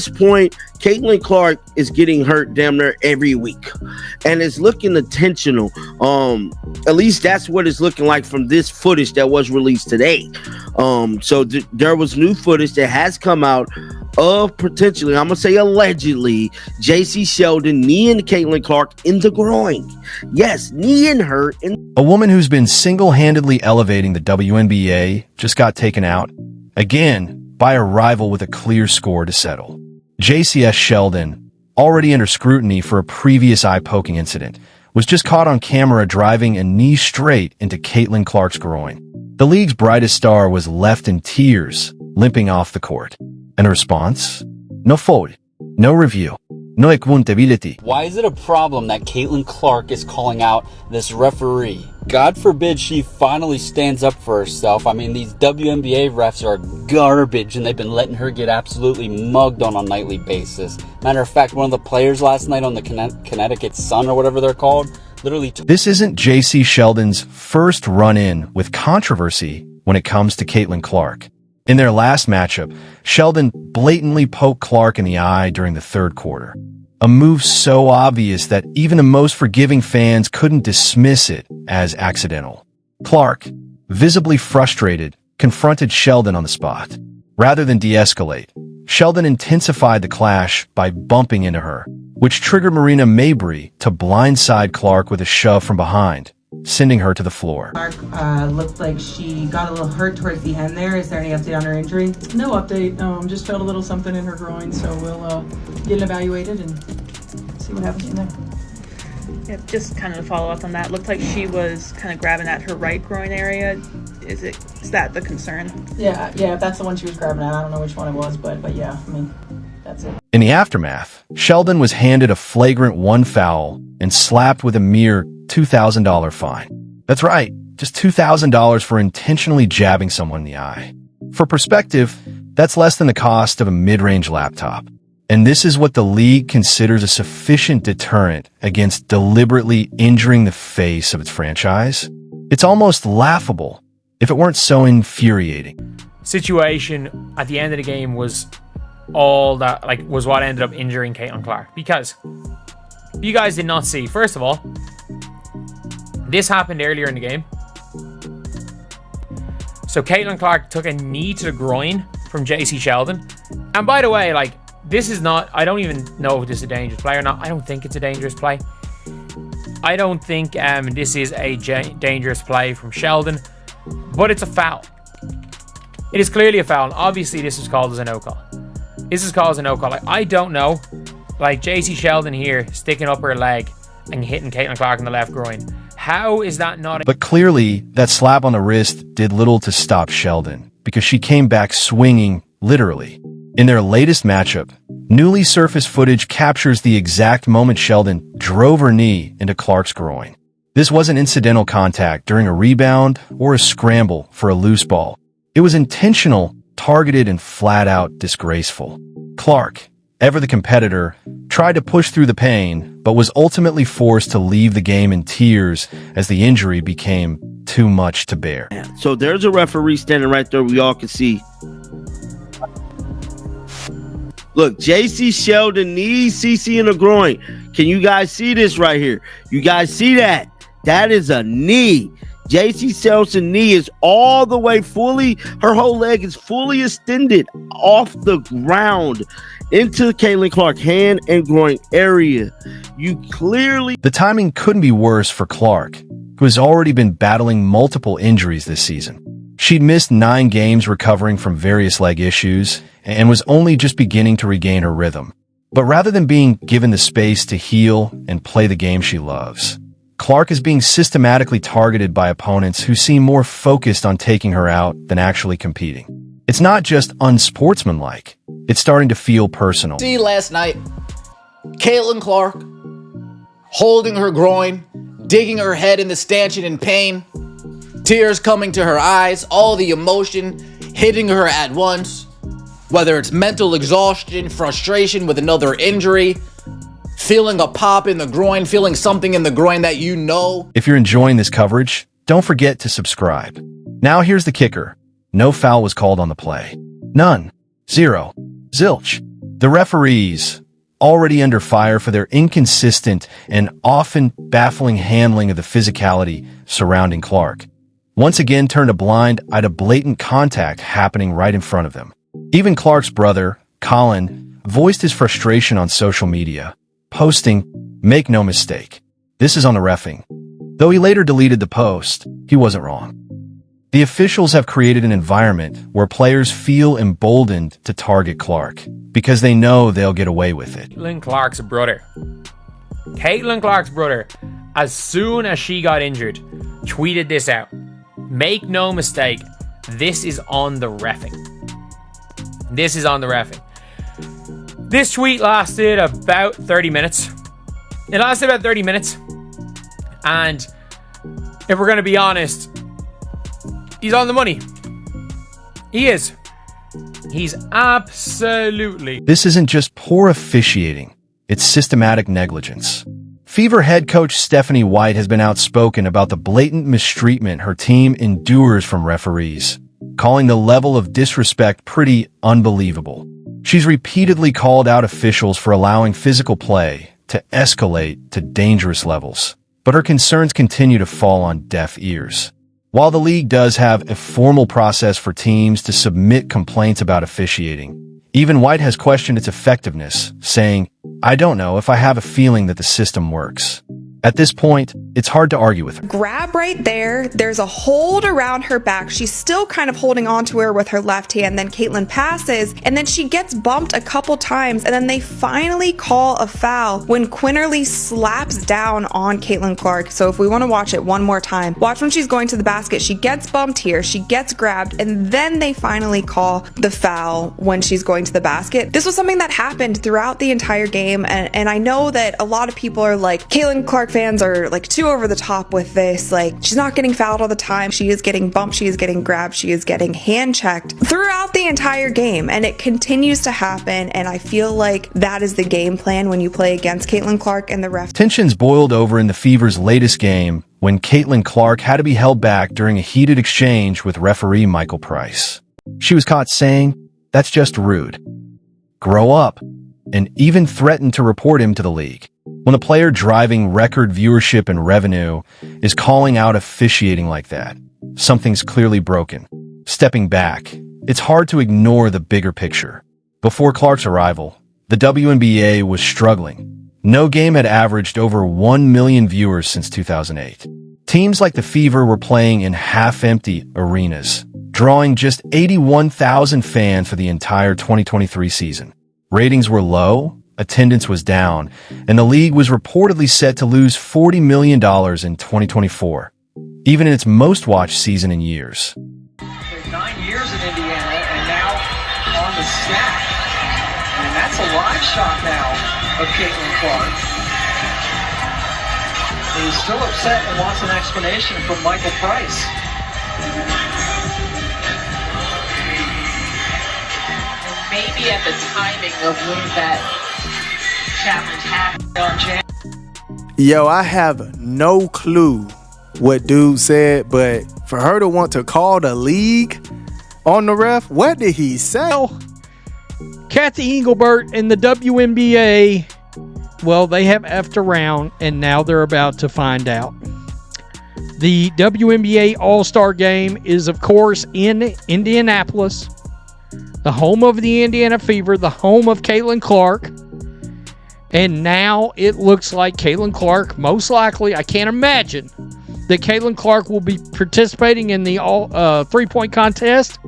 point, Caitlin Clark is getting hurt damn near every week, and it's looking intentional. At least that's what it's looking like from this footage that was released today. So there was new footage that has come out of potentially, I'm gonna say allegedly, Jacy Sheldon kneeing Caitlin Clark in the groin. Yes, kneeing her in. A woman who's been single-handedly elevating the WNBA just got taken out again by a rival with a clear score to settle. Jacy Sheldon, already under scrutiny for a previous eye-poking incident, was just caught on camera driving a knee straight into Caitlin Clark's groin. The league's brightest star was left in tears, limping off the court. And a response? No foul, no review, no accountability. Why is it a problem that Caitlin Clark is calling out this referee? God forbid she finally stands up for herself. I mean, these WNBA refs are garbage, and they've been letting her get absolutely mugged on a nightly basis. Matter of fact, one of the players last night on the Connecticut Sun, or whatever they're called, literally... This isn't Jacy Sheldon's first run-in with controversy when it comes to Caitlin Clark. In their last matchup, Sheldon blatantly poked Clark in the eye during the third quarter. A move so obvious that even the most forgiving fans couldn't dismiss it as accidental. Clark, visibly frustrated, confronted Sheldon on the spot. Rather than de-escalate, Sheldon intensified the clash by bumping into her, which triggered Marina Mabrey to blindside Clark with a shove from behind, sending her to the floor. Clark looked like she got a little hurt towards the end there. Is there any update on her injury? No update. Just felt a little something in her groin, so we'll get it evaluated and see what happens from there. Yeah, just kind of to follow up on that, looked like she was kind of grabbing at her right groin area. Is that the concern? Yeah, that's the one she was grabbing at. I don't know which one it was, but yeah, I mean, that's it. In the aftermath, Sheldon was handed a flagrant 1 foul and slapped with a mere $2,000 fine. That's right, just $2,000 for intentionally jabbing someone in the eye. For perspective, that's less than the cost of a mid-range laptop. And this is what the league considers a sufficient deterrent against deliberately injuring the face of its franchise. It's almost laughable if it weren't so infuriating. Situation at the end of the game was all that, was what ended up injuring Caitlin Clark. Because you guys did not see, first of all, this happened earlier in the game. So Caitlin Clark took a knee to the groin from Jacy Sheldon. And by the way, this is not, I don't even know if this is a dangerous play or not. I don't think it's a dangerous play. I don't think this is a dangerous play from Sheldon, but it's a foul. It is clearly a foul. And obviously, this is called as a no call. This is called as a no call. I don't know. Jacy Sheldon here sticking up her leg and hitting Caitlin Clark in the left groin. How is that not? But clearly, that slap on the wrist did little to stop Sheldon because she came back swinging, literally. In their latest matchup, newly surfaced footage captures the exact moment Sheldon drove her knee into Clark's groin. This wasn't incidental contact during a rebound or a scramble for a loose ball. It was intentional, targeted, and flat-out disgraceful. Clark, ever the competitor, tried to push through the pain, but was ultimately forced to leave the game in tears as the injury became too much to bear. So there's a referee standing right there. We all can see. Look, Jacy Sheldon knees CC in the groin. Can you guys see this right here? You guys see that? That is a knee. Jacy Sheldon's knee is all the way fully, her whole leg is fully extended off the ground into Caitlin Clark hand and groin area. You clearly... The timing couldn't be worse for Clark, who has already been battling multiple injuries this season. She'd missed 9 games recovering from various leg issues and was only just beginning to regain her rhythm. But rather than being given the space to heal and play the game she loves, Clark is being systematically targeted by opponents who seem more focused on taking her out than actually competing. It's not just unsportsmanlike, it's starting to feel personal. See last night, Caitlin Clark holding her groin, digging her head in the stanchion in pain, tears coming to her eyes, all the emotion hitting her at once, whether it's mental exhaustion, frustration with another injury, feeling a pop in the groin, feeling something in the groin that you know. If you're enjoying this coverage, don't forget to subscribe. Now here's the kicker. No foul was called on the play. None. Zero. Zilch. The referees, already under fire for their inconsistent and often baffling handling of the physicality surrounding Clark, once again turned a blind eye to blatant contact happening right in front of them. Even Clark's brother, Colin, voiced his frustration on social media, posting, "Make no mistake, this is on the reffing." Though he later deleted the post, he wasn't wrong. The officials have created an environment where players feel emboldened to target Clark because they know they'll get away with it. Caitlin Clark's brother. Caitlin Clark's brother, as soon as she got injured, tweeted this out. "Make no mistake, this is on the reffing." This is on the reffing. This tweet lasted about 30 minutes. It lasted about 30 minutes. And if we're going to be honest, he's on the money. He is. He's absolutely. This isn't just poor officiating, it's systematic negligence. Fever head coach Stephanie White has been outspoken about the blatant mistreatment her team endures from referees, calling the level of disrespect pretty unbelievable. She's repeatedly called out officials for allowing physical play to escalate to dangerous levels, but her concerns continue to fall on deaf ears. While the league does have a formal process for teams to submit complaints about officiating, even White has questioned its effectiveness, saying, "I don't know if I have a feeling that the system works." At this point, it's hard to argue with her. Grab right there. There's a hold around her back. She's still kind of holding on to her with her left hand. Then Caitlin passes, and then she gets bumped a couple times, and then they finally call a foul when Quinterly slaps down on Caitlin Clark. So if we want to watch it one more time, watch when she's going to the basket. She gets bumped here, she gets grabbed, and then they finally call the foul when she's going to the basket. This was something that happened throughout the entire game, and I know that a lot of people are like, Caitlin Clark fans are like too over the top with this. Like, she's not getting fouled all the time. She is getting bumped. She is getting grabbed. She is getting hand checked throughout the entire game. And it continues to happen. And I feel like that is the game plan when you play against Caitlin Clark and the ref. Tensions boiled over in the Fever's latest game when Caitlin Clark had to be held back during a heated exchange with referee Michael Price. She was caught saying, "That's just rude. Grow up," and even threatened to report him to the league. When a player driving record viewership and revenue is calling out officiating like that, something's clearly broken. Stepping back, it's hard to ignore the bigger picture. Before Clark's arrival, the WNBA was struggling. No game had averaged over 1 million viewers since 2008. Teams like the Fever were playing in half-empty arenas, drawing just 81,000 fans for the entire 2023 season. Ratings were low, attendance was down, and the league was reportedly set to lose $40 million in 2024, even in its most watched season in years. 9 years in Indiana, and now on the snap. And that's a live shot now of Caitlin Clark. He's still upset and wants an explanation from Michael Price. And maybe at the timing of when that challenge happened on Jan. Yo, I have no clue what dude said, but for her to want to call the league on the ref, what did he say? Well, Kathy Engelbert and the WNBA, well, they have effed around, and now they're about to find out. The WNBA All-Star Game is, of course, in Indianapolis, the home of the Indiana Fever, the home of Caitlin Clark. And now it looks like Caitlin Clark, most likely, I can't imagine that Caitlin Clark will be participating in the three-point contest.